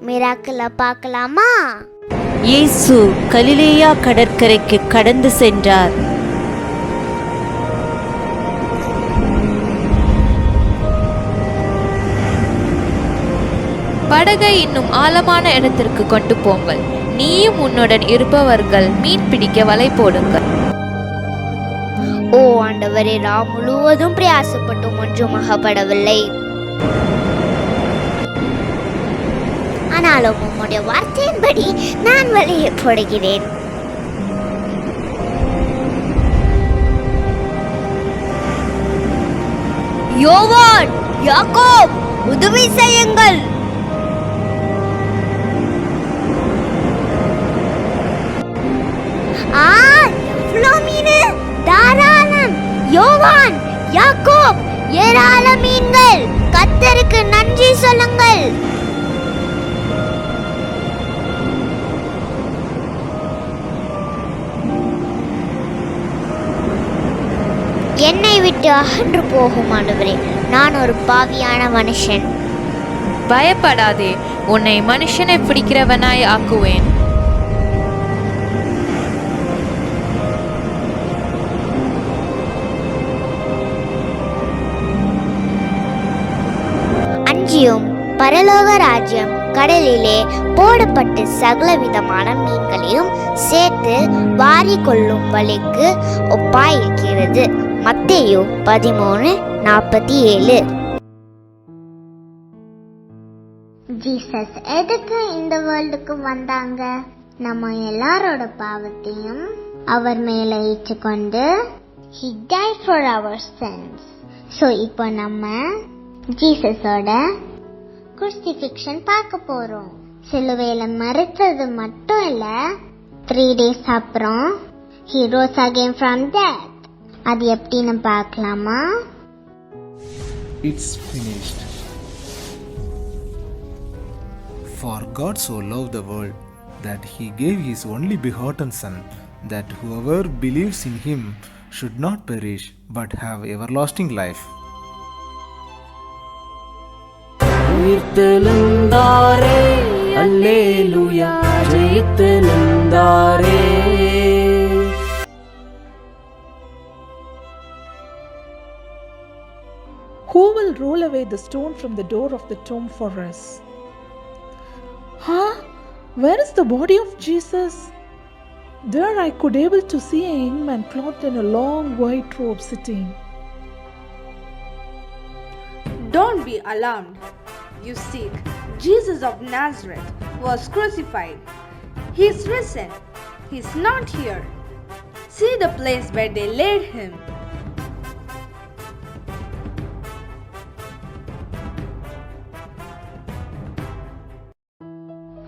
Speaker 1: மிராக்கிளை பார்க்கலாமா?
Speaker 19: இயேசு கலிலேயா கடற்கரைக்கு கடந்து சென்றார்.
Speaker 20: படகை இன்னும் ஆழமான இடத்திற்கு கொண்டு போங்கள். நீயும் உன்னுடன் இருப்பவர்கள் மீன் பிடிக்க வலை போடுங்கள்.
Speaker 7: ஓ ஆண்டவரே, நாம் முழுவதும் பிரயாசப்பட்டும் ஒன்றும் அகப்படவில்லை. ஆனாலும் உம்முடைய வார்த்தையின்படி நான் வலையை போடுகிறேன். யோவான், யாக்கோப், உதவி செய்யுங்கள். தாராளம். யோவான், யாக்கோப், ஏராள மீன்கள். கர்த்தருக்கு நன்றி சொல்லுங்கள். என்னை விட்டு அகன்று போகும் ஆண்டவரே, நான் ஒரு பாவியான மனுஷன்.
Speaker 20: பயப்படாதே, உன்னை மனுஷனை பிடிக்கிறவனாய் ஆக்குவேன்.
Speaker 7: அஞ்சியும் பரலோக ராஜ்யம் கடலிலே போடப்பட்டு சகல விதமான மீன்களையும் சேர்த்து வாரி கொள்ளும் வலைக்கு ஒப்பாயிருக்கிறது. மத்தேயு 13:47.
Speaker 1: ஜீசஸ் எதுக்கு இந்த வேர்ல்டுக்கு வந்தாங்க? நம்ம எல்லாரோட பாவத்தையும் அவர் மேல ஏற்றுக்கொண்டு he died for our sins. So இப்போ நம்ம ஜீசஸோட குருசிஃபிக்ஷன் பார்க்க போறோம். சிலுவையில மரித்தது மட்டும் இல்ல, 3 days அப்புறம் he rose again from death. அது எப்படின்னு பார்க்கலாமா?
Speaker 21: It's finished. For God so loved the world that he gave his only begotten Son, that whoever believes in him should not perish but have everlasting life.
Speaker 22: உயிர்த்தெழுந்தாரே, hallelujah, ஜெயித்தெழுந்தாரே.
Speaker 23: Who will roll away the stone from the door of the tomb for us? Huh? Where is the body of Jesus? There I could able to see a young man clothed in a long white robe sitting.
Speaker 24: Don't be alarmed. You see, Jesus of Nazareth was crucified. He is risen. He is not here. See the place where they laid him.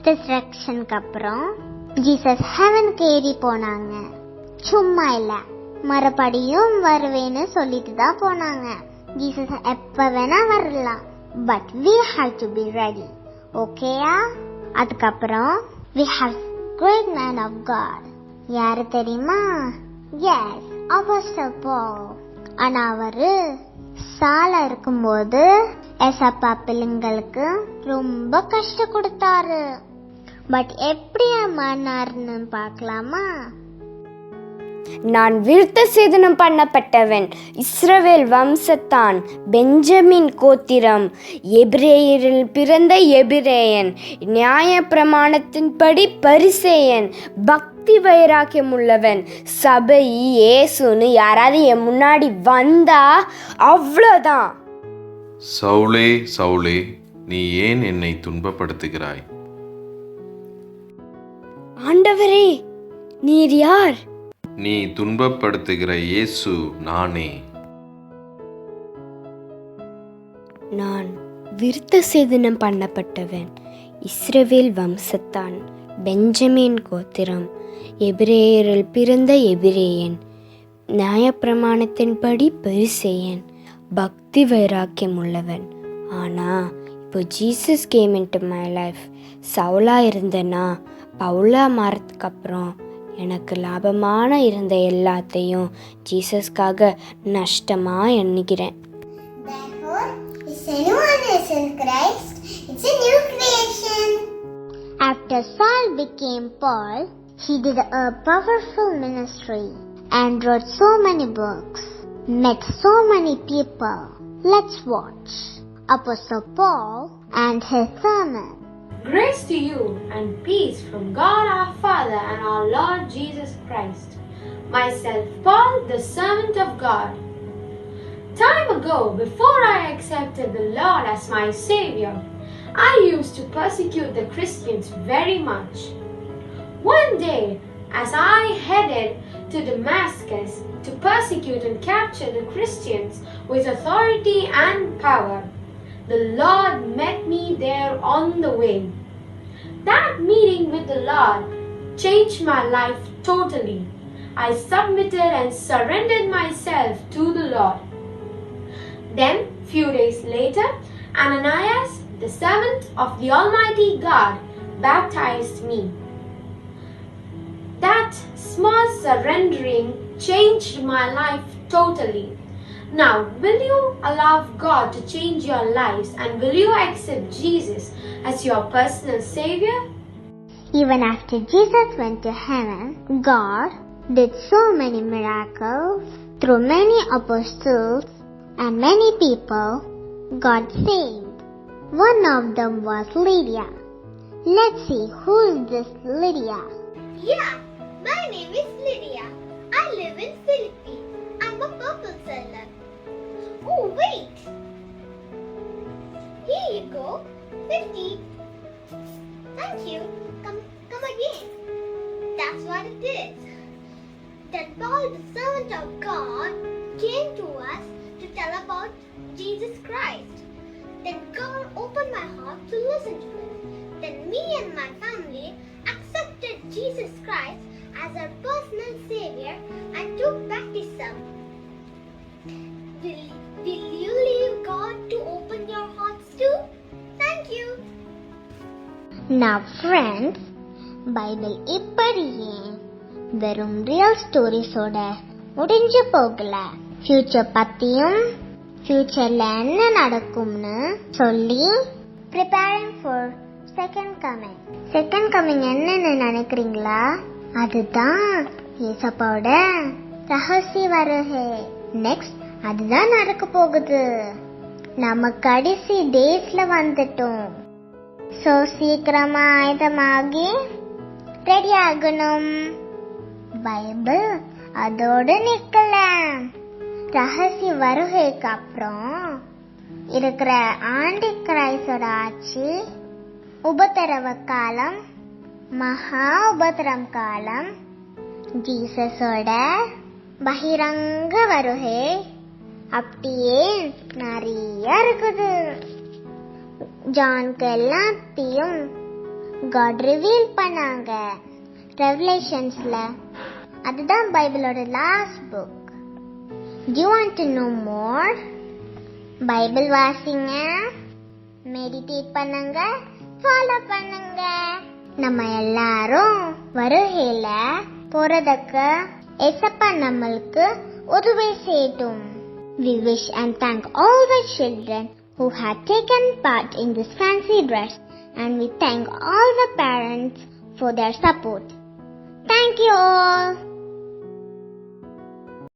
Speaker 1: ரிசரக்ஷனுக்கு அப்புறம் Jesus ஹெவனுக்கு ஏறி போனாங்க. சும்மா இல்ல, மறுபடியும் வருவேன்னு சொல்லிட்டு தான் போனாங்க. ஜீசஸ் எப்ப வேணா வரலாம், but we have to be ready. ஓகேயா? அதுக்கப்புறம் we have great man of God. யாரு தெரியுமா? Yes, Apostle Paul. ஆனா அவரு சால இருக்கும்போது ஏசப்பா பிள்ளைங்களுக்கு ரொம்ப கஷ்டம் கொடுத்தாரு. பட் எப்படி மாறினாருன்னு பார்க்கலாமா?
Speaker 12: நான் விருத்த சேதனம் பண்ணப்பட்டவன், இஸ்ரவேல் வம்சத்தான், பெஞ்சமின் கோத்திரம், எபிரேயரில் பிறந்த எபிரேயன், நியாய பிரமாணத்தின்படி பரிசேயன், பக்தி வைராக்கியம் உள்ளவன், சபை இயேசுன்னு யாராவது என் முன்னாடி வந்தா அவ்வளோதான்.
Speaker 25: சவுலே சவுலே, நீ ஏன் என்னை துன்பப்படுத்துகிறாய்?
Speaker 12: ஆண்டவரே, நீர் யார்?
Speaker 25: நீ துன்பப்படுத்துகிற இயேசு நானே.
Speaker 12: நான் விருத்த சேதனம் பண்ணப்பட்டவன், இஸ்ரவேல் வம்சத்தான், பெஞ்சமின் கோத்திரம், எபிரேயரில் பிறந்த எபிரேயன், நியாயப்பிரமாணத்தின்படி பரிசேயன், பக்தி வைராக்கியம் உள்ளவன். ஆனால் இப்போ Jesus came into my life. சவுலாக இருந்தேன்னா பவுலா மாறதுக்கு அப்புறம் எனக்கு லாபமான இருந்த எல்லாத்தையும் ஜீசஸ்க்காக நஷ்டமாக எண்ணிக்கிறேன்.
Speaker 1: After Saul became Paul, he did a powerful ministry and wrote so many books, met so many people. Let's watch Apostle Paul and his sermon.
Speaker 5: Grace to you and peace from God our Father and our Lord Jesus Christ. Myself, Paul, the servant of God. Time ago, before I accepted the Lord as my Savior, I used to persecute the Christians very much. One day, as I headed to Damascus to persecute and capture the Christians with authority and power, the Lord met me there on the way. That meeting with the Lord changed my life totally. I submitted and surrendered myself to the Lord. Then, few days later, Ananias, the servant of the Almighty God, baptized me. That small surrendering changed my life totally. Now, will you allow God to change your lives and will you accept Jesus as your personal Savior?
Speaker 1: Even after Jesus went to heaven, God did so many miracles through many apostles and many people God saved. One of them was Lydia. Let's see who is this Lydia.
Speaker 7: Yeah, my name is Lydia. I live in Philippines. I'm a purple seller. Oh, wait. Here you go. 50. Thank you. Come again. That's what it is. Then Paul, the servant of God, came to us to tell about Jesus Christ. Then God opened my heart to listen to it. Then me and my family accepted Jesus Christ as our personal Savior and took baptism. Will you leave God to open your hearts too? Thank you.
Speaker 1: Now friends, Bible இப்படியே வெறும் real ஸ்டோரிஸோட முடிஞ்சு போகல. Future பத்தியும் ஃபியூச்சர்ல என்ன நடக்கும்னு சொல்லி preparing for second coming. Second coming என்னன்னு நினைக்கிறீங்களா? அதுதான் இயேசுவோட ரகசிய வருகை. நெக்ஸ்ட் அதுதான் நடக்க போகுது. நம்ம கடைசி டேஸ்ல வந்துட்டோம். சோ சீக்கிரமா ஆயுதமாகி ரெடி ஆகணும். பைபிள் அதோட நிக்கல. ரகசிய வருகைக்கு அப்புறம் இருக்கிற ஆண்டி கிரைஸ்டோட ஆட்சி, உபத்திரவ காலம், மகா உபத்திரம் காலம், ஜீசஸோட பகிரங்க வருகை, அப்படியே நிறைய இருக்குது. ஜான்க்கு எல்லாத்தையும் காட் ரிவீல் பண்ணாங்க ரெவலேஷன்ஸ்ல. அதுதான் பைபிளோட last book. Do you want to know more? Bible வாசிங்க, மெடிடேட் பண்ணுங்க, ஃபாலோ பண்ணுங்க. நம்ம எல்லாரும் வருகையில போறதுக்கு ஏசப்பா நம்மளுக்கு உதவி செய்யட்டும். We wish and thank all the children who had taken part in this fancy dress, and we thank all the parents for their support. Thank you all.